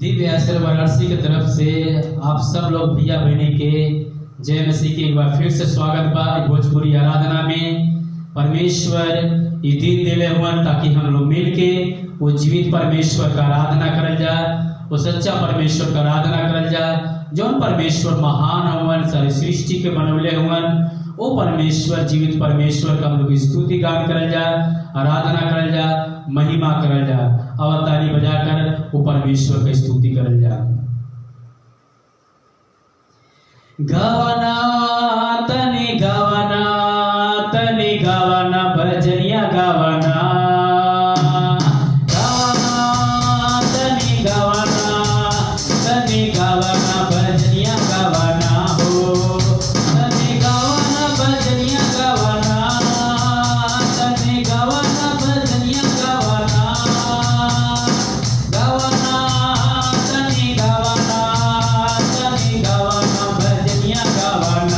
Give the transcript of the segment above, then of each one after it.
दिव्य आश्रय वाराणसी की तरफ से आप सब लोग भैया बहनी के जय मसीह के एक बार फिर से स्वागत बा भोजपुरी आराधना में। परमेश्वर ये दिन दिले हुआ ताकि हम लोग मिल के वो जीवित परमेश्वर का आराधना करल जा, वो सच्चा परमेश्वर का आराधना करल जा, जौन परमेश्वर महान हुवन सारी सृष्टि के बनवले हुवन। वो परमेश्वर जीवित परमेश्वर का हम लोग स्तुति गान करल जा, आराधना करल जा, महिमा करल जा, और ताली बजाकर वो परमेश्वर की स्तुति करल जा। गावना तनी गावना तनी गावना भजनिया गावना, गावना तनी गावना तनी गावना भजनिया गावना हो, तनी गावना भजनिया गावना, तनी गावना भजनिया गावना, गावना तनी गावना भजनिया गावना।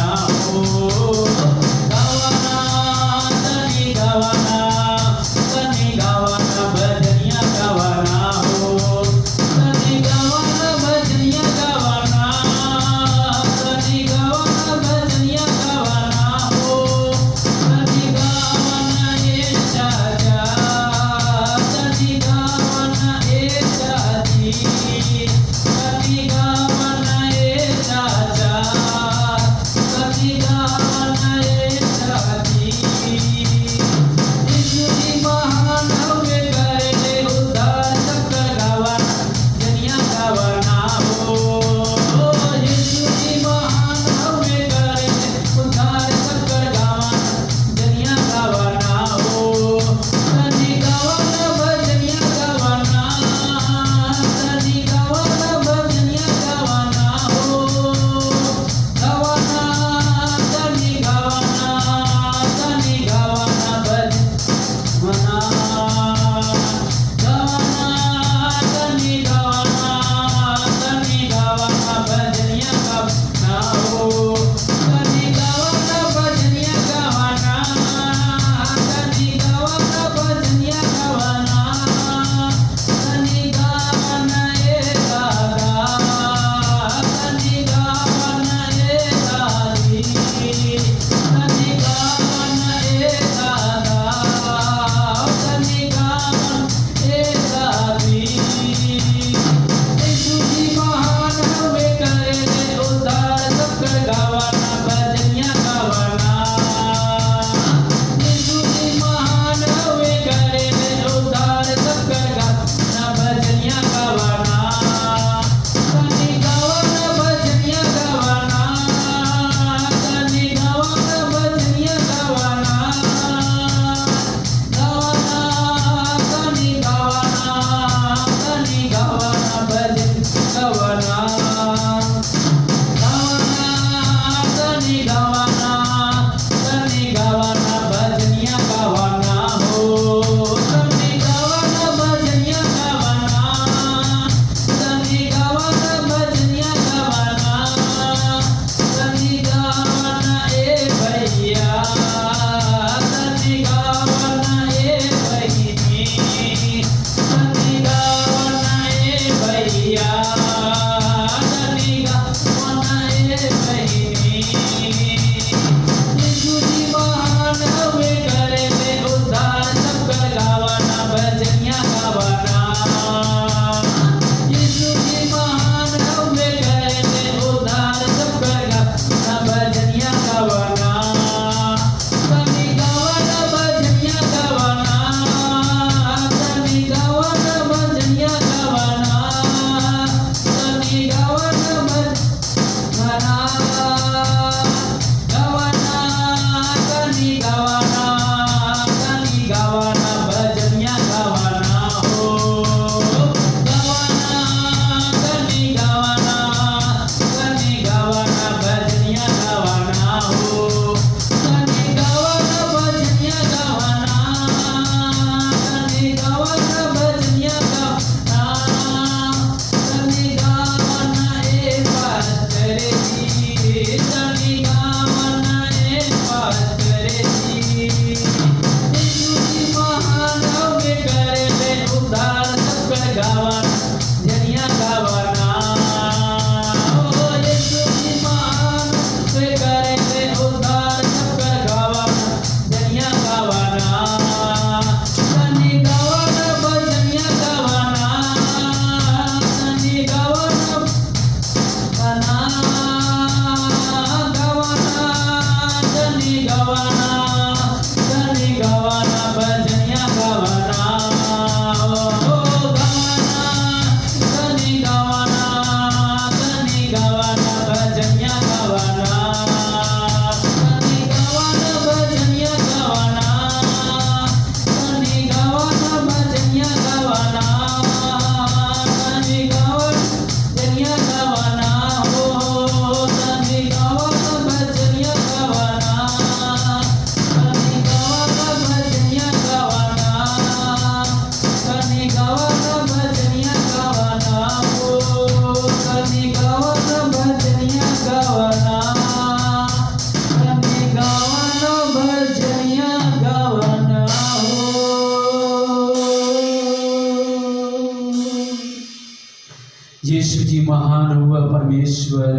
यीशु जी महान हुआ परमेश्वर।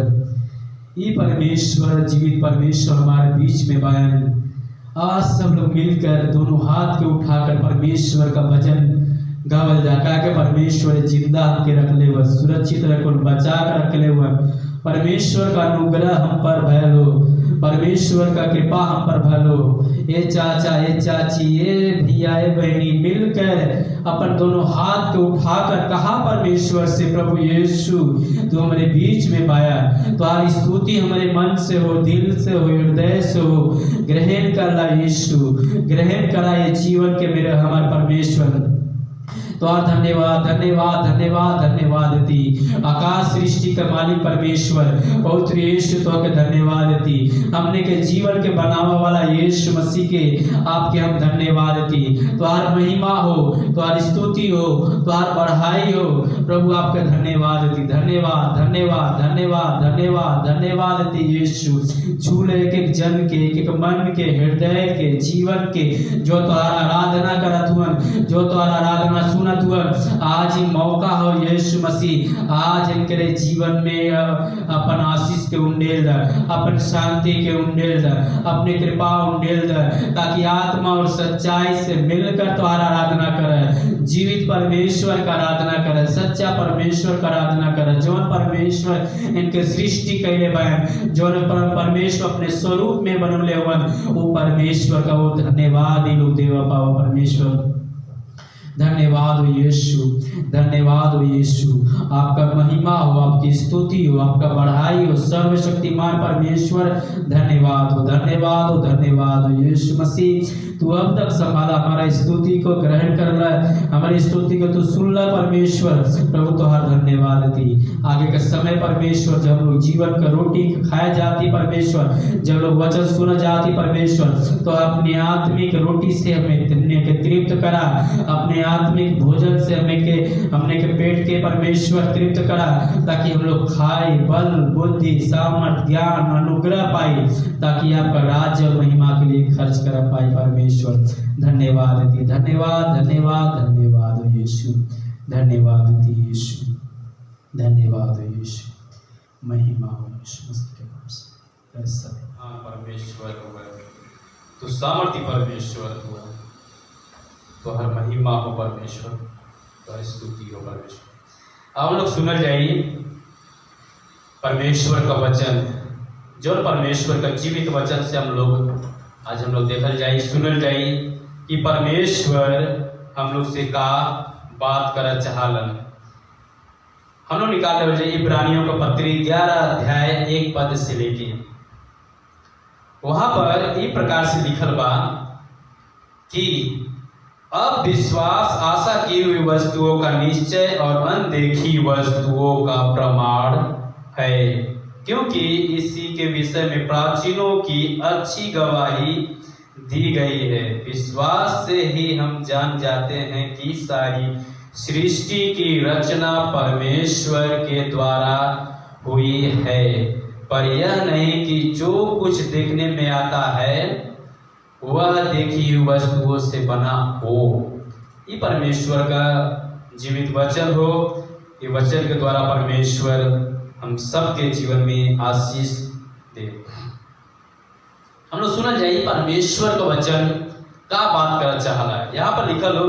ये परमेश्वर, जीवित परमेश्वर हमारे बीच में बयान। आज सब लोग मिलकर दोनों हाथ के उठाकर परमेश्वर का भजन गावल जाका के परमेश्वर जिंदा के रख ले हुआ, सुरक्षित रखो, बचा कर रख ले हुआ। परमेश्वर का अनुग्रह हम पर भलो, परमेश्वर का कृपा हम पर भलो। ये चाचा, ये चाची, ये भैया, ये बहनी मिलकर अपन दोनों हाथ के उठाकर कहा परमेश्वर से, प्रभु यीशु तू हमारे बीच में पाया, तुम्हारी स्तुति हमारे मन से हो, दिल से हो, हृदय से हो। ग्रहण कर ला यीशु, ग्रहण करा ये जीवन के मेरे हमारे परमेश्वर। तो धन्यवाद धन्यवाद धन्यवाद धन्यवाद दी आकाश सृष्टि का मालिक परमेश्वर, पवित्र यीशु तो के धन्यवाद दी। हमने के जीवन के बनावा वाला यीशु मसीह के आपके हम धन्यवाद दी। तुम्हार महिमा हो, तुम्हारी स्तुति हो, तुम्हार बढ़ाई हो प्रभु, आपका धन्यवाद दी। धन्यवाद धन्यवाद धन्यवाद धन्यवाद धन्यवाद दी यीशु। छूले एक एक जन के, एक एक मन के, हृदय के, जीवन के, जो तुम्हारा आराधना करत हुआ, जो तुम्हारा आराधना सुनत हुआ, आज ही मौका हो यीशु मसीह, आज इनके जीवन में अपन आशीष के उंडेल द, अपन शांति के उंडेल द, अपनी कृपा उंडेल द, ताकि आत्मा और सच्चाई से मिलकर तुम्हारा आराधना करे, जीवित परमेश्वर का आराधना करे, सच्चा परमेश्वर का आराधना करे। जो परमेश्वर इनके सृष्टि कैले बयान, जो परमेश्वर अपने स्वरूप में बनले हुआ, वो परमेश्वर का वो धन्यवाद ही लोग देवा पाओ परमेश्वर। धन्यवाद हो यीशु, धन्यवाद हो यीशु। आपका महिमा हो, आपकी स्तुति हो, आपका बढ़ाई हो सर्वशक्तिमान परमेश्वर। धन्यवाद हो, धन्यवाद हो, धन्यवाद हो यीशु मसीह। तू अब तक संभाला हमारा स्तुति को ग्रहण कर ला, हमारी स्तुति को तू सुन ला परमेश्वर। प्रभु तो हर धन्यवाद दी। आगे का समय परमेश्वर जब लोग जीवन का रोटी खाए जाती परमेश्वर, जब लोग वचन सुना जाती परमेश्वर, तो अपनी आत्मिक रोटी से हमें तृप्त करा, अपने आत्मिक भोजन से हमने के पेट के परमेश्वर तृप्त करा, ताकि हम लोग खाए, बल बुद्धि सामर्थ ज्ञान अनुग्रह पाए, ताकि आपका राज्य और महिमा के लिए खर्च कर पाए परमेश्वर। धन्यवाद दी, धन्यवाद धन्यवाद धन्यवाद हो यीशु, धन्यवाद दी यीशु, धन्यवाद हो यीशु, महिमा हो यीशु मसीह के नाम से। हाँ परमेश्वर हुआ, तो सामर्थ्य परमेश्वर हुआ, तो हर महिमा हो परमेश्वर, तो स्तुति हो परमेश्वर। अब हम लोग सुनल जाइए परमेश्वर का वचन, जो परमेश्वर का जीवित वचन से हम लोग आज देखल जाइए, सुनल जाइए कि परमेश्वर हम लोग से का बात कर चाहलन। हम लोग निकाल जाइए इब्रानियों का पत्री 11 अध्याय 1 पद से लेके, वहां पर इस प्रकार से लिखल बा कि अब विश्वास आशा की हुई वस्तुओं का निश्चय और अनदेखी वस्तुओं का प्रमाण है, क्योंकि इसी के विषय में प्राचीनों की अच्छी गवाही दी गई है। विश्वास से ही हम जान जाते हैं कि सारी सृष्टि की रचना परमेश्वर के द्वारा हुई है, पर यह नहीं कि जो कुछ देखने में आता है वह देखी हुई वस्तुओं से बना हो। ये परमेश्वर का जीवित वचन हो, ये वचन के द्वारा परमेश्वर हम सबके जीवन में आशीष दे। हम लोग सुना जाइए परमेश्वर का वचन का बात कर चाहला। यहाँ पर लिखल हो,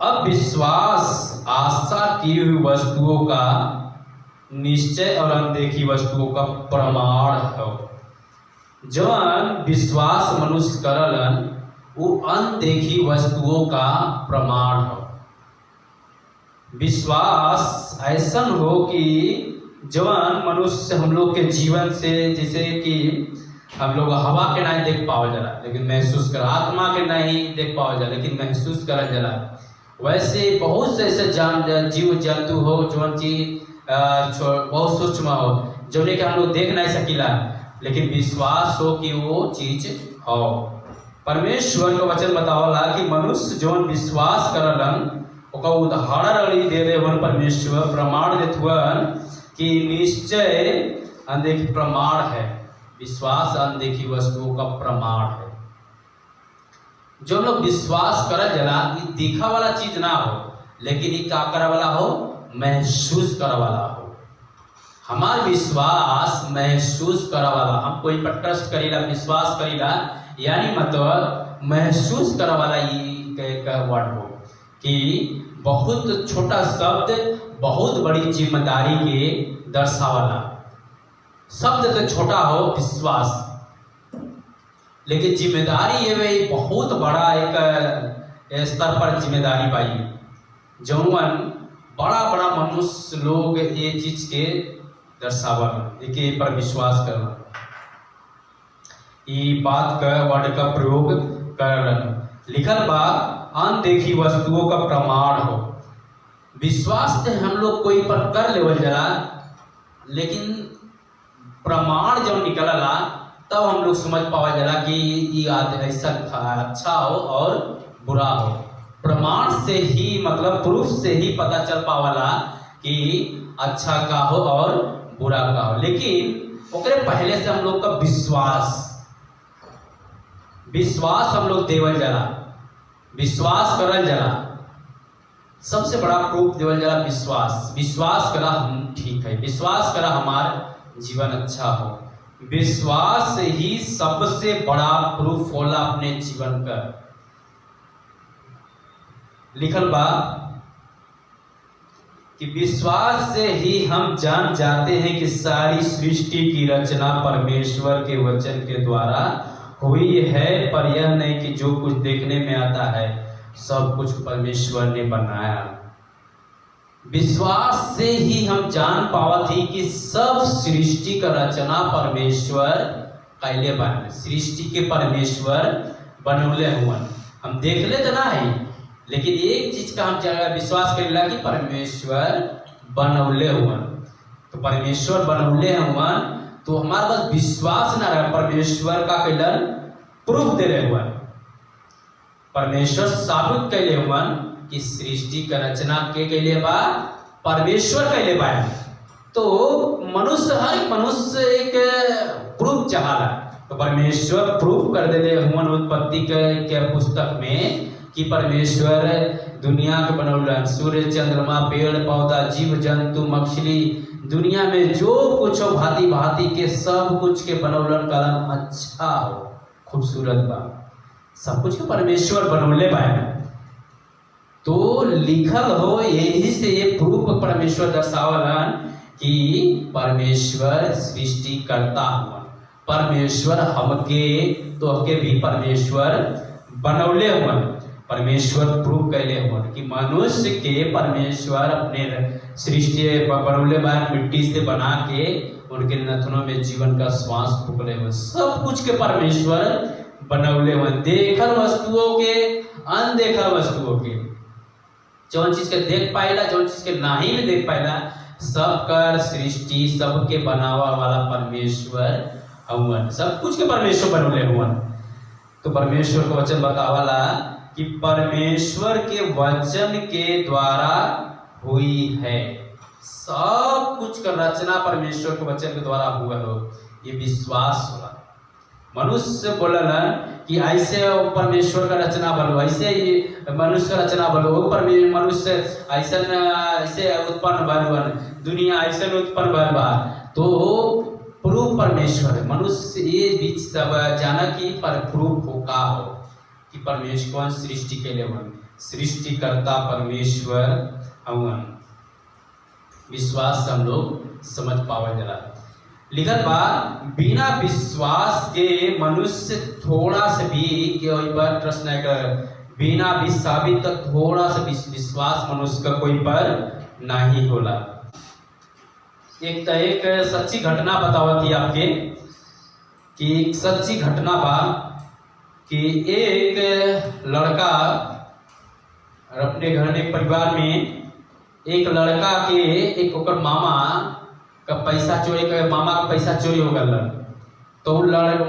अब विश्वास आशा की हुई वस्तुओं का निश्चय और अनदेखी वस्तुओं का प्रमाण हो। जवन विश्वास मनुष्य करलन वो अनदेखी वस्तुओं का प्रमाण हो। विश्वास ऐसा हो कि जवन मनुष्य हम लोग के जीवन से, जैसे कि हम लोग हवा के नहीं देख पाओ जला लेकिन महसूस कर, आत्मा के नहीं देख पाओ जला लेकिन महसूस कर जला, वैसे बहुत से ऐसे जीव जंतु हो जवन चीज बहुत सूक्ष्म हो, जो कि हम लोग देख नहीं सकीला, लेकिन विश्वास हो कि वो चीज हो। परमेश्वर का वचन बतावला कि मनुष्य जो विश्वास करलन ओका उदाहरण दे रहे वन, परमेश्वर प्रमाण देत हुवन कि निश्चय अनदेखी प्रमाण है। विश्वास अनदेखी वस्तुओं का प्रमाण है। जो लोग विश्वास कर जला ये देखा वाला चीज ना हो, लेकिन ये का करे वाला हो, महसूस करे वाला हो। हमार विश्वास महसूस करा वाला, हम कोई पर ट्रस्ट करेला, विश्वास करेला, यानी मतलब महसूस करा वाला ये का वर्ड हो कि बहुत छोटा शब्द बहुत बड़ी जिम्मेदारी के दर्शावाला। शब्द तो छोटा हो विश्वास, लेकिन जिम्मेदारी ये भाई बहुत बड़ा एक स्तर पर जिम्मेदारी पाई। जौन बड़ा बड़ा मनुष्य लोग ये चीज के दर्शावल एक पर विश्वास करना, ये बात का वर्ड का प्रयोग कर लिखल बा अनदेखी वस्तुओं का प्रमाण हो। विश्वास तो हम लोग कोई पर कर लेवल जला, लेकिन प्रमाण जब निकलला तब हम लोग समझ पावा जला कि ये ऐसा अच्छा हो और बुरा हो। प्रमाण से ही मतलब प्रूफ से ही पता चल पावाला कि अच्छा का हो और बुरा का हो। लेकिन ओकरे पहले से हम लोग का विश्वास हम लोग देवल जला, विश्वास करल जला। सबसे बड़ा प्रूफ देवल जला विश्वास करा हम ठीक है, विश्वास करा हमार जीवन अच्छा हो। विश्वास ही सबसे बड़ा प्रूफ होला अपने जीवन का। लिखल बा कि विश्वास से ही हम जान जाते हैं कि सारी सृष्टि की रचना परमेश्वर के वचन के द्वारा हुई है, पर यह नहीं कि जो कुछ देखने में आता है सब कुछ परमेश्वर ने बनाया। विश्वास से ही हम जान पावा थी कि सब सृष्टि का रचना परमेश्वर कैले बन, सृष्टि के परमेश्वर बनौले हुए। हम देख ले तो ना है, लेकिन एक चीज का हम विश्वास करेला कि परमेश्वर बनौले हुए। तो परमेश्वर बनौले हुए तो हमारे पास विश्वास ना रहा, परमेश्वर का कैलन प्रूफ दे रहे हुए। परमेश्वर साबित कैले हुए कि सृष्टि का रचना के कैले बा परमेश्वर कैले बा। तो मनुष्य हर एक मनुष्य एक प्रूफ चाहला, तो परमेश्वर प्रूफ कर दे हुए उत्पत्ति के पुस्तक में कि परमेश्वर दुनिया के बनौलन, सूर्य चंद्रमा पेड़ पौधा जीव जंतु मछली, दुनिया में जो कुछ हो भांति भांति के सब कुछ के बनौलन कलम अच्छा हो, खूबसूरत बा, सब कुछ के परमेश्वर बनौले बाए। तो लिखल हो यही से ये प्रूफ परमेश्वर दर्शावलन कि परमेश्वर सृष्टि करता हुआ, परमेश्वर हमके तो हमके भी परमेश्वर बनौले हुआ। परमेश्वर प्रूफ कैले हुआ कि मनुष्य के परमेश्वर अपने सृष्टि बनौले बाहर मिट्टी से बना के उनके नथनों में जीवन का श्वास फूकले हुए, सब कुछ के परमेश्वर बनौले हुए। देखल वस्तुओं के अनदेखल वस्तुओं के, जौन चीज के देख पाएला जौन चीज के नहीं भी देख पाएला, सब कर सृष्टि सबके बनावा वाला परमेश्वर हुआ, सब कुछ के परमेश्वर बनौले हुआ। तो परमेश्वर का वचन बतावाला कि परमेश्वर के वचन के द्वारा हुई है, सब कुछ का रचना परमेश्वर के वचन के द्वारा हुआ हो, ये विश्वास होला। मनुष्य बोलला कि ऐसे परमेश्वर का रचना बनो, ऐसे मनुष्य का रचना बनो, मनुष्य ऐसे उत्पन्न भगवान, दुनिया ऐसे उत्पन्न भगवा, तो प्रूफ परमेश्वर है। मनुष्य ये बीच सब जाना कि पर प्रूफ हो का हो कि परमेश्वर कौन सृष्टि के लिए हुआ, सृष्टिकर्ता परमेश्वर हवन। विश्वास हम लोग समझ पावे जला। लिखल बा बिना विश्वास के मनुष्य थोड़ा से भी कोई पर ट्रस्ट नहीं कर, बिना भी साबित तक थोड़ा सा विश्वास मनुष्य का कोई पर नहीं होला। एक सच्ची घटना बतावती आपके कि एक सच्ची घटना बा कि एक लड़का अपने घर में परिवार में एक लड़का के एक ओकर मामा का पैसा चोरी कर, मामा का पैसा चोरी हो गल। तो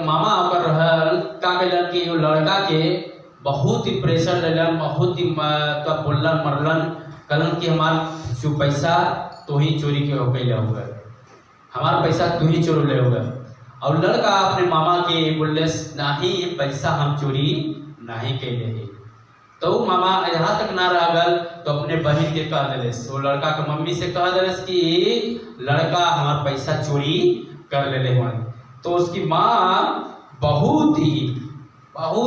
मामा ओकर का कहलन कि लड़का के बहुत ही प्रेशर लेलन, बहुत ही बोलन मरलन, कहलन कि हमार जो पैसा तो ही चोरी के हो कैले हुए, हमारा पैसा तू ही चोर ले हुए। और लड़का अपने मामा के बोले नहीं ये पैसा हम चोरी नहीं कैले है। तो मामा यहाँ तक ना रह गल तो अपने अपने बहन के कह दिले, वो लड़का के मम्मी से कह दिले कि लड़का हमारा पैसा चोरी कर ले हुआ। तो उसकी माँ बहुत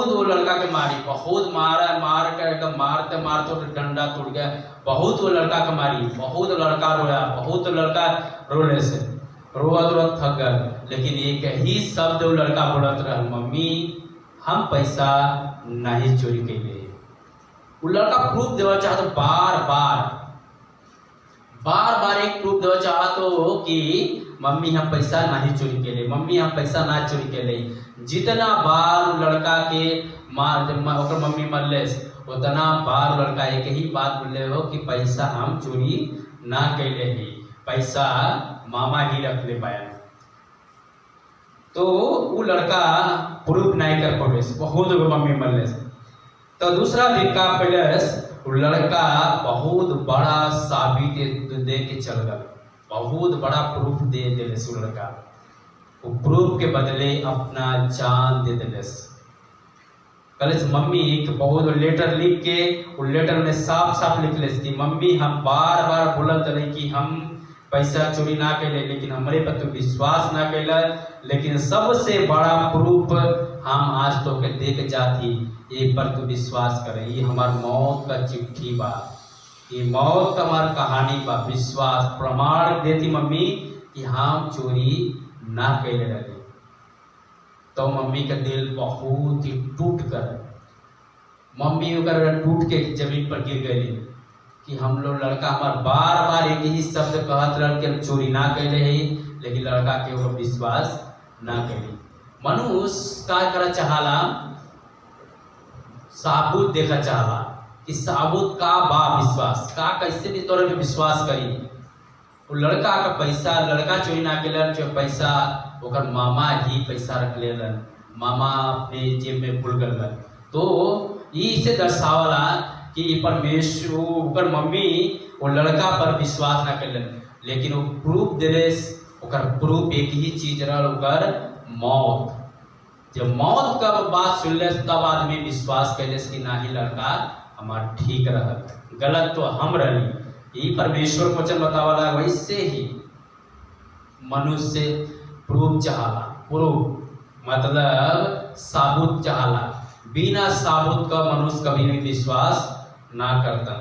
वो लड़का के मारी, बहुत मार कर एकदम मारते मारते तो डंडा टूट गया, बहुत वो लड़का के मारी, बहुत लड़का रोया, बहुत लड़का रोने से रोवत थक गए। लेकिन एक ही शब्द वो लड़का बोलत रहा, मम्मी हम पैसा नहीं चोरी कैले। वो लड़का प्रूफ देवा चाहता, बार एक प्रूफ देवा चाहतो कि मम्मी हम पैसा नहीं चोरी कैले, मम्मी हम पैसा ना चोरी कैले। जितना बार लड़का के ओकर मम्मी मरले उतना बार लड़का एक ही बात बोले हो कि पैसा हम चोरी ना कैले ही, पैसा मामा ही रख ले पाया। तो वो लड़का प्रूफ नहीं कर पावे, बहुत मम्मी मरले। तो दूसरा दिन का पहले लड़का बहुत बड़ा साबित दे के चल गया, बहुत बड़ा प्रूफ दे दिले से लड़का। वो प्रूफ के बदले अपना जान दे दिले। कल मम्मी एक बहुत लेटर लिख के, वो लेटर में साफ लिख ले कि मम्मी हम बार बोलत रहे कि हम पैसा चोरी ना कैले, लेकिन हमारे पर तो विश्वास ना कैला, लेकिन सबसे बड़ा प्रूफ हम आज तो के दे के जाती, ये पर तू विश्वास करे। ये हमार मौत का चिट्ठी बा, ये मौत का हमार कहानी बा। विश्वास प्रमाण देती मम्मी कि हम चोरी ना कैले रहे। तो मम्मी का दिल बहुत ही टूट कर, मम्मी टूट के जमीन पर गिर गई कि हम लोग लड़का हमार बार एक ही शब्द कहत रह कि हम चोरी ना कैले है, लेकिन लड़का के ऊपर विश्वास ना कैले। मनुष्य का करा चाहला, साबुत देखा चाहला कि साबुत का बा विश्वास का, कैसे भी तोरे पे विश्वास करी। वो लड़का का पैसा लड़का चोरी ना कैलन, जो पैसा ओकर मामा ही पैसा रख लेलन, मामा अपने जेब में भूल गलन। तो इसे दर्शावला कि परमेश्वर ओकर मम्मी वो लड़का पर विश्वास ना कैलन, लेकिन वो प्रूफ दिले। ओकर प्रूफ एक ही चीज रहा, ओकर मौत। जब मौत का बात सुनले तब आदमी विश्वास कैले कि ना ही लड़का हमार ठीक रहत, गलत तो हम रही। यही परमेश्वर वचन बतावाला। वैसे ही मनुष्य प्रूफ चाहला, प्रूफ मतलब साबुत चाहला। बिना साबुत का मनुष्य कभी भी विश्वास ना करता।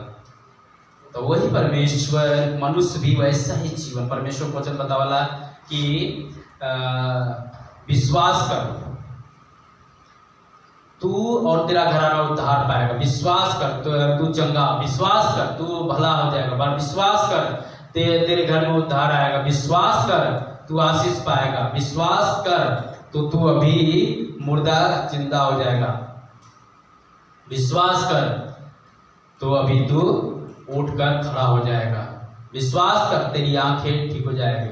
तो वही परमेश्वर मनुष्य भी वैसा ही जीवन, परमेश्वर वचन बतावाला कि विश्वास कर तू और तेरा घराना उद्धार पाएगा, विश्वास कर तू चंगा, विश्वास कर तू भला हो जाएगा, विश्वास कर तेरे घर में उद्धार आएगा, विश्वास कर तू आशीष पाएगा, विश्वास कर तो तू अभी मुर्दा जिंदा हो जाएगा, विश्वास कर तो अभी तू उठकर खड़ा हो जाएगा, विश्वास कर तेरी आंखें ठीक हो जाएगी।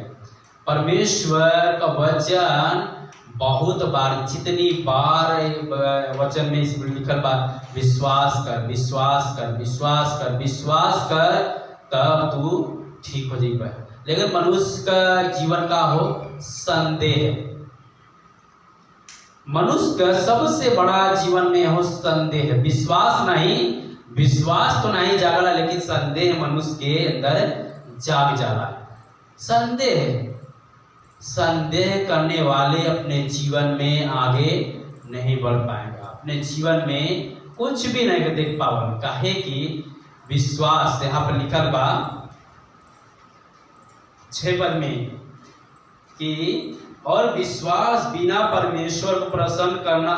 परमेश्वर का वचन बहुत बार, जितनी बार वचन में इस लिखल बा, विश्वास कर, विश्वास कर, विश्वास कर, विश्वास कर, तब तू ठीक हो जाएगा। लेकिन मनुष्य का जीवन का हो संदेह। मनुष्य का सबसे बड़ा जीवन में हो संदेह, विश्वास नहीं, विश्वास तो नहीं जागला, लेकिन संदेह मनुष्य के अंदर जाग जाला। संदेह करने वाले अपने जीवन में आगे नहीं बढ़ पाएगा, अपने जीवन में कुछ भी नहीं देख पावन। काहे कि विश्वास यहाँ पर लिखल बा 6 पद में कि और विश्वास बिना परमेश्वर को प्रसन्न करना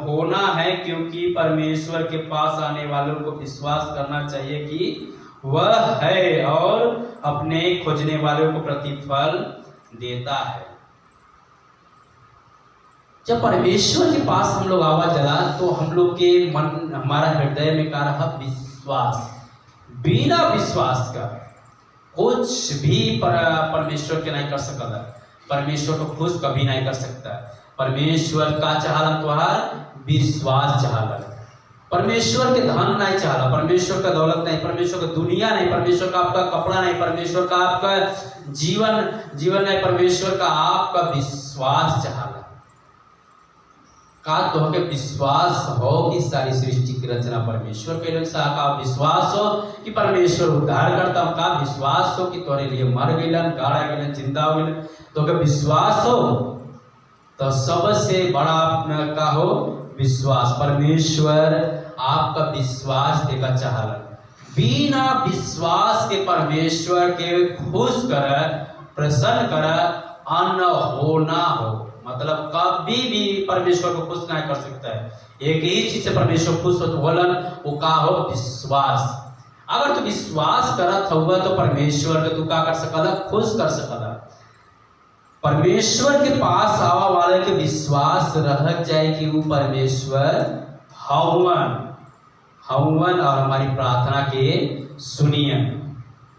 होना है, क्योंकि परमेश्वर के पास आने वालों को विश्वास करना चाहिए कि वह है और अपने खोजने वालों को प्रतिफल देता है। जब परमेश्वर के पास हम लोग आवाज जला तो हम लोग के मन, हमारा हृदय में का रहा विश्वास। बिना विश्वास का कुछ भी परमेश्वर के नहीं कर सकता, परमेश्वर को खुश कभी नहीं कर सकता। परमेश्वर का चाहला तुहार विश्वास चाहला, परमेश्वर के धन नहीं चाहला, परमेश्वर का दौलत नहीं, परमेश्वर का दुनिया नहीं, परमेश्वर का आपका कपड़ा नहीं, परमेश्वर का आपका जीवन नहीं, परमेश्वर का आपका विश्वास चाहला। का तोहके विश्वास हो कि सारी सृष्टि की रचना परमेश्वर के लिए सा का विश्वास हो कि परमेश्वर उद्धार करता हूँ का विश्वास हो कि तोरे लिए मर गइलन गाड़ा गइलन जिंदा हो गइलन तोहके विश्वास हो तो सबसे बड़ा का हो विश्वास। परमेश्वर आपका विश्वास देखा चाहलन। बिना विश्वास के परमेश्वर के खुश कर प्रसन्न कर अन्न हो ना हो, मतलब कभी भी परमेश्वर को खुश नहीं कर सकता है। एक ही चीज से परमेश्वर खुश हो तो बोलन वो का हो विश्वास। अगर तू विश्वास करत हुआ तो परमेश्वर के तू का कर सकला खुश कर सकला। परमेश्वर के पास आवा वाले के विश्वास रह जाए कि वो परमेश्वर हवन और हमारी प्रार्थना के सुनिए।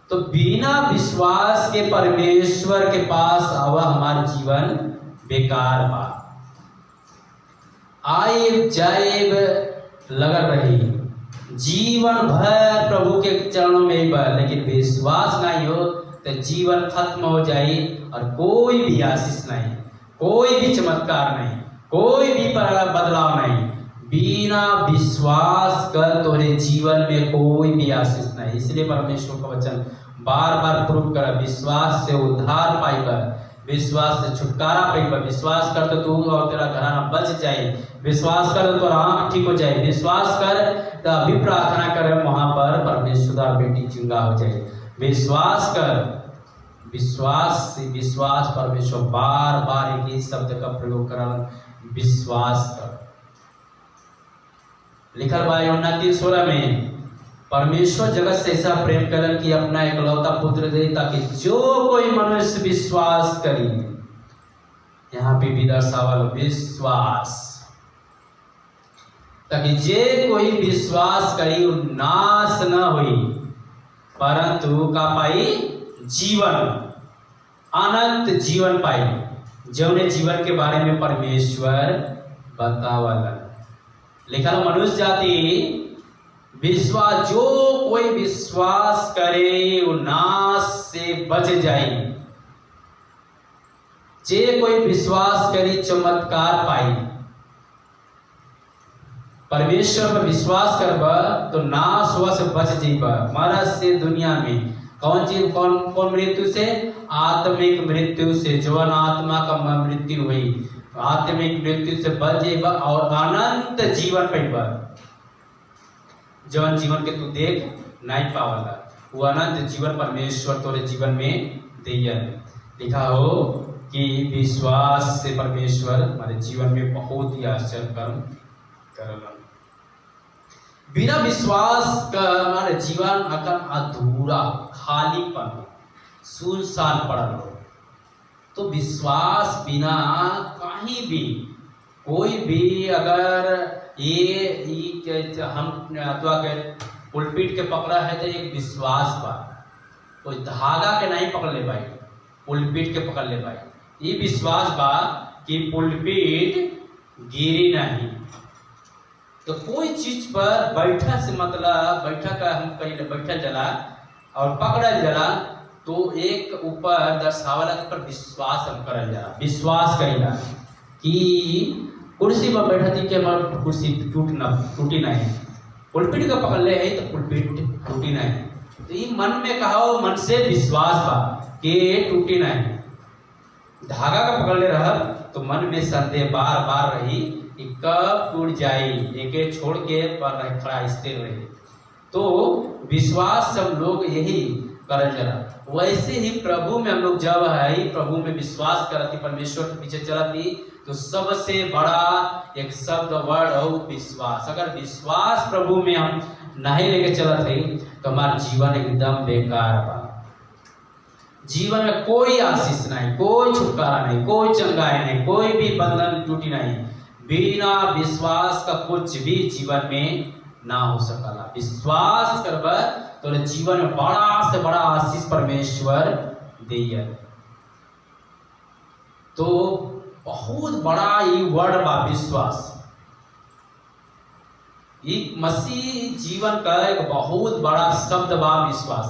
तो बिना विश्वास के परमेश्वर के पास आवा हमारा जीवन बेकार बा। आइब जाइब लगल रही जीवन भर प्रभु के चरणों में ही बा, लेकिन विश्वास नहीं हो तो जीवन खत्म हो जाए और कोई भी आशीष नहीं, कोई भी चमत्कार नहीं, कोई भी बदलाव नहीं। बिना विश्वास कर तोरे जीवन में कोई भी आशीष नहीं। इसलिए परमेश्वर का वचन बार बार प्रूव कर विश्वास से उद्धार पाइबा, विश्वास से छुटकारा पाइबा। विश्वास कर तो तू और तेरा घराना बच जाए, विश्वास कर तो तोरा आंख ठीक हो जाए, विश्वास कर तो अभी प्रार्थना कर वहां पर परमेश्वर बेटी चंगा हो जाए। विश्वास कर, विश्वास परमेश्वर बार बार एक ही शब्द का प्रयोग कर विश्वास कर। लिखल बा यूहन्ना 3:16 में परमेश्वर जगत से ऐसा प्रेम करन कि अपना एकलौता पुत्र दे ताकि जो कोई मनुष्य विश्वास करी, यहाँ पे भी दर्शावल विश्वास, ताकि जे कोई विश्वास करी नाश न हुई परंतु का पाई जीवन, अनंत जीवन पाई। जौने जीवन के बारे में परमेश्वर बतावलन। लिखा मनुष्य जाति विश्वास, जो कोई विश्वास करे वो नाश से बच जाए। जे कोई विश्वास करे चमत्कार पाई। परमेश्वर पर विश्वास करबा तो नाश हुआ से बच जाइबा। मरद से दुनिया में कौन चीज कौन मृत्यु से? आत्मिक मृत्यु से। जवन आत्मा का मृत्यु हुई आत्मिक मृत्यु से बच जाइबा और अनंत जीवन पाइबा। जवन जीवन के तू देख नहीं पावला वो अनंत जीवन परमेश्वर तोरे जीवन में दिया। लिखा हो कि विश्वास से परमेश्वर हमारे जीवन में बहुत ही आश्चर्य कर्म करला। बिना विश्वास का हमारे जीवन अकन अधूरा, खालीपन, सुनसान पड़ल हो। तो विश्वास बिना कहीं भी कोई भी अगर ये हम अथवा के पुलपीट के पकड़ा है तो एक विश्वास बा, कोई धागा के नहीं पकड़ ले भाई, पुलपीट के पकड़ ले भाई। ये विश्वास बा कि पुलपीट गिरी नहीं। तो कोई चीज पर बैठा से मतलब बैठा का हम कहीं बैठा जला और पकड़ा जला तो एक ऊपर दर्शावला पर विश्वास हम करल जाला। विश्वास करेला कि कुर्सी पर बैठा थी कि हमारी कुर्सी टूटी नहीं, पुलपीट का पकड़ ले है तो पुलपीट टूटी नहीं। तो ये मन में कहा मन से विश्वास बा कि टूटी नहीं। धागा का पकड़ ले रहा तो मन में संदेह बार बार रही कि कब टूट जाए, एक छोड़ के पर खड़ा स्थिर रहे। तो विश्वास सब लोग यही कर जरा। वैसे ही प्रभु में हम लोग जब है प्रभु में विश्वास करती, परमेश्वर के पीछे चलती, तो सबसे बड़ा एक शब्द वर्ड हो विश्वास। अगर विश्वास प्रभु में हम नहीं लेके चलत है तो हमारा जीवन एकदम बेकार बा। जीवन में कोई आशीष नहीं, कोई छुटकारा नहीं, कोई चंगाई नहीं, कोई भी बंधन टूटी नहीं। बिना विश्वास का कुछ भी जीवन में ना हो सकला। विश्वास करबा तो जीवन में बड़ा से बड़ा आशीष परमेश्वर दिया। तो बहुत बड़ा ये वर्ड बा विश्वास। एक मसीह जीवन का एक बहुत बड़ा शब्द बा विश्वास।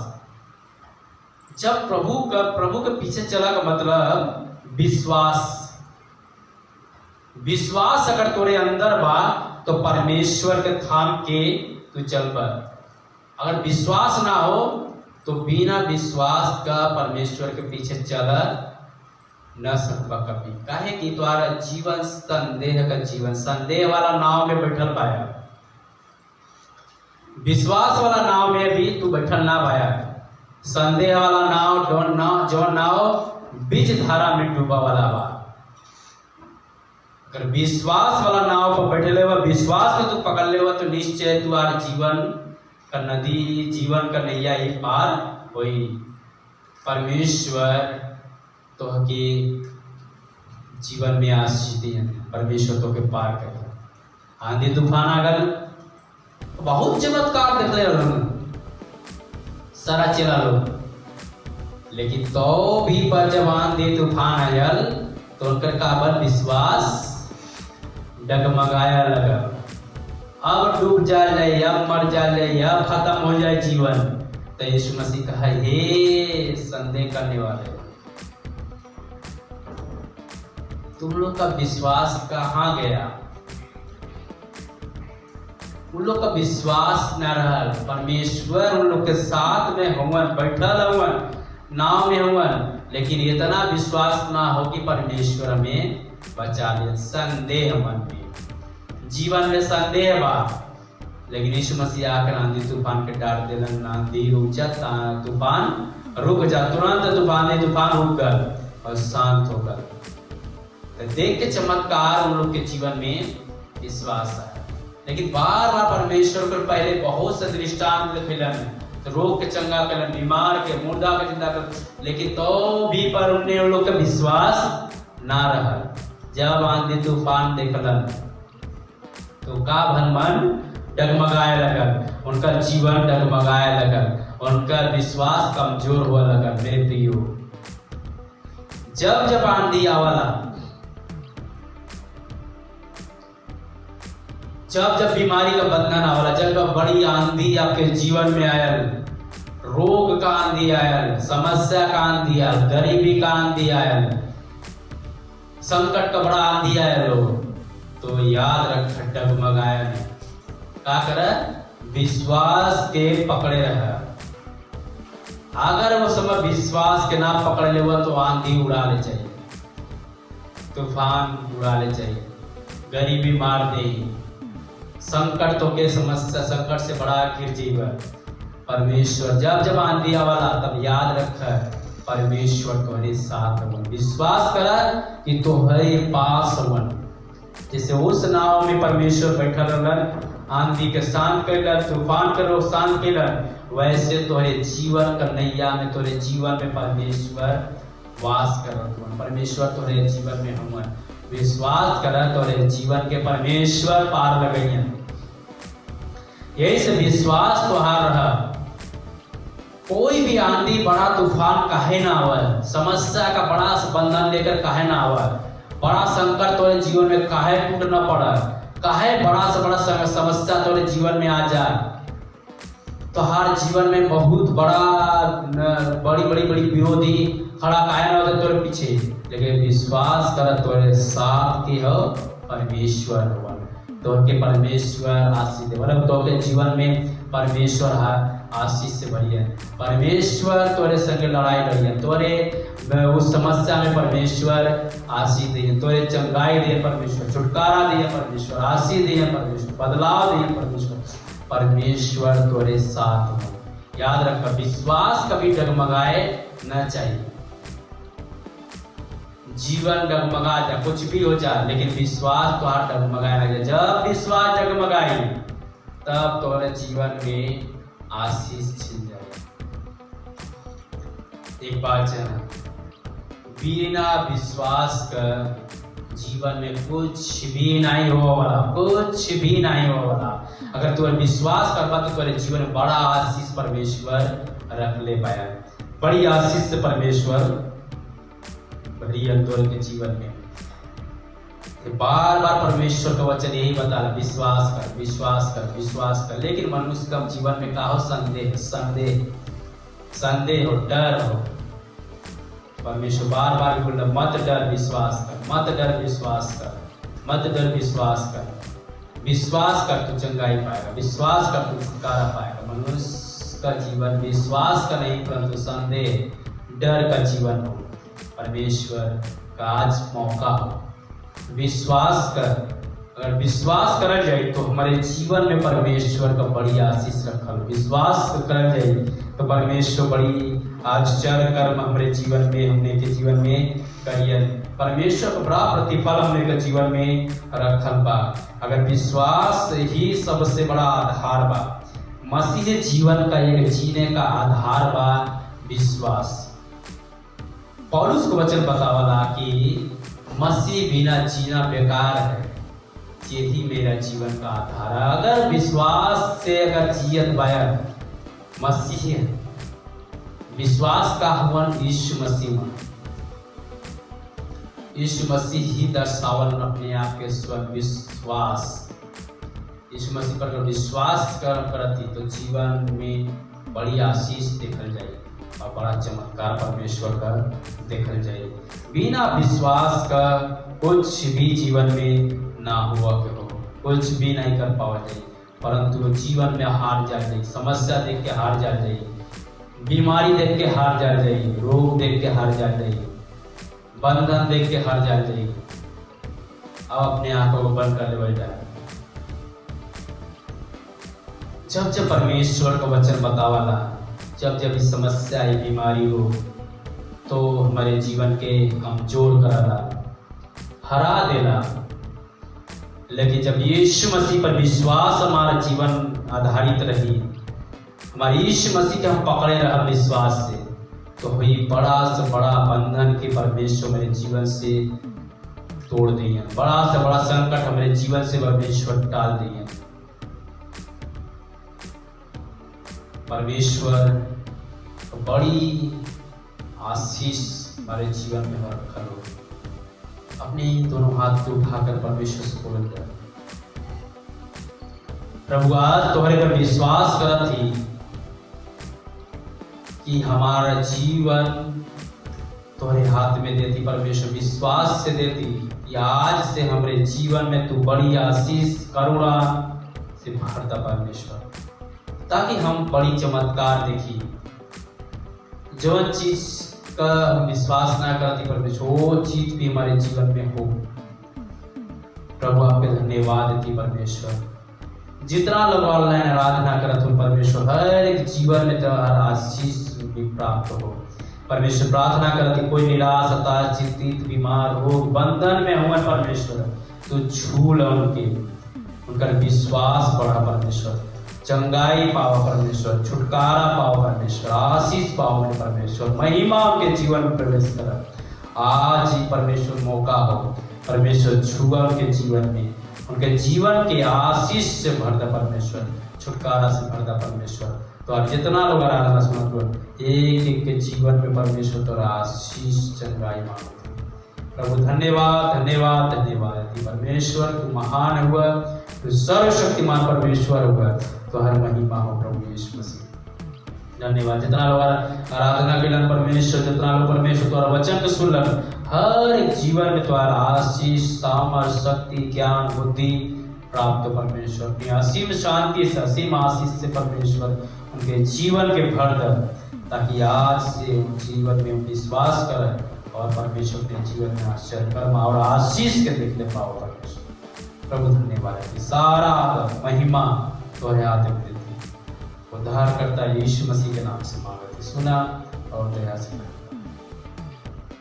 जब प्रभु के पीछे चला का मतलब विश्वास। विश्वास अगर तोरे अंदर बा तो परमेश्वर के थाम के तू चल पर। अगर विश्वास ना हो तो बिना विश्वास का परमेश्वर के पीछे चल न सकबा कभी। काहे कि तुम्हारा जीवन संदेह का जीवन, संदेह वाला नाव में बैठल पाया, विश्वास वाला नाव में भी तू बैठल ना पाया। संदेह वाला नाव जो नाव बीच धारा में डूबा वाला बा। अगर विश्वास वाला नाव पर बैठे लेवा, विश्वास को तू पकड़ लेवा तो निश्चय तुम्हारे जीवन का नदी, जीवन का नैया ही पार होई। परमेश्वर तो के जीवन में आशीष दिए, परमेश्वर तो के पार करे। आंधी तूफान आ गल, बहुत चमत्कार देख ले सारा चला लोग, लेकिन तो भी पर जब आंधी तूफान आयल तो उनकर काबर विश्वास डगमगाया लगा। अब डूब जाए, अब मर जाए, अब खत्म हो जाए जीवन, तो यीशु मसीह कहा हे संदेह करने वाले, तुम लोग का विश्वास कहाँ गया? उन लोग का विश्वास न रहा। परमेश्वर उन लोग के साथ में हुवन, बैठल हुवन, नाव में हुवन, लेकिन इतना विश्वास ना हो कि परमेश्वर हमें बचा ले। संदेह मन में, जीवन में संदेह बा, लेकिन यीशु मसीह आकर आंधी तूफान के डांट देलन, आंधी रुक जा, तूफान रुक जा, तुरंत तूफान रुक गया और शांत हो गया। तो देख के चमत्कार उन लोग के जीवन में विश्वास है। लेकिन बार बार परमेश्वर को पहले बहुत से दृष्टांत दिखलन, तो रोग के चंगा कलन, बीमार के, मुर्दा के जिंदा कर, लेकिन तो भी पर उनने उन लोग का विश्वास ना रहा। जब आंधी तूफान देखलन तो का भन मन डगमगाए लगा, उनका जीवन डगमगाए लगा, उनका विश्वास कमजोर हुआ लगा। मेरे प्रियो, जब जब आंधी आवाला, जब जब बीमारी का बंधन आवाला, जब बड़ी आंधी आपके जीवन में आयल, रोग का आंधी आयल, समस्या का आंधी आयल, गरीबी का आंधी आयल, संकट का बड़ा आंधी आयल हो, तो याद रख डगमगाया नहीं, क्या करे? विश्वास के पकड़े रहा। अगर वो समय विश्वास के ना पकड़ ले हुआ तो आंधी उड़ा ले चाहिए, तूफान उड़ा ले चाहिए, गरीबी मार दे, संकट तो के समस्या, संकट से बड़ा गिर जीवन। परमेश्वर जब जब आंधी आवाला तब याद रख परमेश्वर तुम्हारे साथ हो। विश्वास करा कि तुम्हारे पास हो। जैसे उस नाव में परमेश्वर बैठा रहलन, आंधी के शांत कर, तूफान करो शांत कर, वैसे तुम्हारे जीवन का नैया में, तुम्हारे जीवन में परमेश्वर वास कर। परमेश्वर तुम्हारे जीवन में हम विश्वास कर, तुम्हारे जीवन के परमेश्वर पार लगइया। यही से विश्वास तुहार रहा। कोई भी आंधी, बड़ा तूफान काहे ना आवा, समस्या का बड़ा बंधन लेकर काहे ना आवा, बड़ा संकट तोरे जीवन में काहे टूट न पड़ा, काहे बड़ा से बड़ा समस्या तोरे जीवन में आ जाए, तो हर जीवन में बहुत बड़ी विरोधी खड़ा काहे ना होता तोरे पीछे, लेकिन विश्वास कर तोरे साथ की हो परमेश्वर हो, तो के परमेश्वर आशीष दे। मतलब तो के जीवन में परमेश्वर आशीष से भरिए, परमेश्वर तोरे संगे लड़ाई लड़िए, तोरे उस समस्या में परमेश्वर आशीष दिए, तोरे चंगाई दिए परमेश्वर, छुटकारा दिए परमेश्वर, आशीष दिए परमेश्वर, बदलाव दिए परमेश्वर, परमेश्वर तोरे साथ हो। याद रख, विश्वास कभी डगमगाए न चाहिए। जीवन डगमगा जाए, कुछ भी हो जाए, लेकिन विश्वास तो हाथ डगमगाए ना जाए। जब विश्वास डगमगाई तब तुम्हारे जीवन में आशीष छिन जाए। एक बात जाना, बिना विश्वास का जीवन में कुछ भी नहीं हो वाला, कुछ भी नहीं हो वाला। अगर तुम विश्वास कर पा तो तुम्हारे जीवन में बड़ा आशीष परमेश्वर रख ले पाया, बड़ी आशीष से परमेश्वर भरी अंदर के जीवन में। बार बार परमेश्वर का वचन यही बता, विश्वास कर, विश्वास कर, विश्वास कर। लेकिन मनुष्य का जीवन में का हो संदेह, संदेह, संदेह हो, डर हो। परमेश्वर बार बार बोल रहा, मत डर, विश्वास कर, मत डर, विश्वास कर। मत डर, विश्वास कर। विश्वास कर तो चंगाई पाएगा, विश्वास कर तो छुटकारा पाएगा। मनुष्य का जीवन विश्वास का नहीं परंतु संदेह, डर का जीवन हो। परमेश्वर का आज मौका हो, विश्वास कर। अगर विश्वास कर जाए तो हमारे जीवन में परमेश्वर का बड़ी आशीष रखल। विश्वास कर जाए तो परमेश्वर बड़ी आश्चर्य कर्म हमारे जीवन में, हमने के जीवन में करियर परमेश्वर का बड़ा प्रतिफल हमने के जीवन में रखल बा। अगर विश्वास ही सबसे बड़ा आधार बा, मसीह जीवन का एक जीने का आधार बा विश्वास। पौलुस को वचन बतावला कि मसीह बिना जीना बेकार है, यही मेरा जीवन का आधार है। अगर विश्वास से अगर जियत बाया मसीह, विश्वास का हवन यीशु मसीह में, यीशु मसीह ही दर्शावल अपने आप के स्व विश्वास। यीशु मसीह पर विश्वास करती तो जीवन में बड़ी आशीष देखल जाए और बड़ा चमत्कार परमेश्वर का देखल जाए। बिना विश्वास का कुछ भी जीवन में ना हुआ के हो, कुछ भी नहीं कर पावा जाए, परंतु जीवन में हार जा जाए। समस्या देख के हार जा जाए, बीमारी देख के हार जा जाए, रोग देख के हार जा जाए, बंधन देख के हार जा जाए। अब अपने आंखों को बंद कर ले जाए। जब जब परमेश्वर का वचन बतावाला, जब जब इस समस्या या बीमारी हो तो हमारे जीवन के कमजोर कराला, हरा देला। लेकिन जब यीशु मसीह पर विश्वास हमारा जीवन आधारित रही, हमारे यीशु मसीह के हम पकड़े रहा विश्वास से, तो हुई बड़ा से बड़ा बंधन के परमेश्वर मेरे जीवन से तोड़ दिए, बड़ा से बड़ा संकट हमारे जीवन से परमेश्वर टाल दिए। परमेश्वर बड़ी आशीष हमारे जीवन में रखा हो। अपने दोनों हाथ को उठाकर परमेश्वर से बोल जाए, प्रभु आज तुम्हारे पर विश्वास करत थी कि हमारा जीवन तुम्हारे हाथ में देती। परमेश्वर विश्वास से देती कि आज से हमारे जीवन में तू बड़ी आशीष करुणा से भरता परमेश्वर, ताकि हम बड़ी चमत्कार देखी। जो चीज का विश्वास ना करती परमेश्वर, वो चीज भी हमारे जीवन में हो। प्रभु आपके धन्यवाद देती परमेश्वर। जितना लोग ऑनलाइन आराधना करत हो परमेश्वर, हर एक जीवन में तुम्हारा आशीष भी प्राप्त हो। परमेश्वर प्रार्थना करती कोई निराश, हताश, चिंतित, बीमार हो, बंधन में हुए परमेश्वर, तो छूल उनका विश्वास बढ़ा परमेश्वर, चंगाई पाओ परमेश्वर, छुटकारा पाओ परमेश्वर, आशीष पाओ मेरे परमेश्वर, महिमा उनके जीवन में प्रवेश कर। आज ही परमेश्वर मौका हो, परमेश्वर छुआ उनके जीवन में, उनके जीवन के आशीष से भर दे परमेश्वर, छुटकारा से भर दे परमेश्वर। तो आप जितना लोग आराधना सुनते एक एक के जीवन में परमेश्वर तो आशीष चंगाई मांगो। प्रभु धन्यवाद धन्यवाद धन्यवाद। परमेश्वर तू महान हुआ, तू सर्वशक्तिमान परमेश्वर हुआ, तो हर महिमा हो प्रभु यीशु मसीह। धन्यवाद। जितना लोग आराधना के परमेश्वर, जितना लोग परमेश्वर तुम्हारा वचन को सुनलन, हर एक जीवन में तुम्हारा आशीष, सामर्थ, शक्ति, ज्ञान, बुद्धि प्राप्त परमेश्वर। अपनी असीम शांति से, असीम आशीष से परमेश्वर उनके जीवन के भर दे, ताकि आज से उन जीवन में विश्वास करें और परमेश्वर के जीवन में आश्चर्य कर्म और आशीष के देखने पाओ परमेश्वर। प्रभु धन्यवाद है। सारा महिमा तुम्हारे हाथ में देती। उद्धार करता यीशु मसीह के नाम से मांगते, सुना और दया से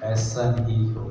ऐसा नहीं हो।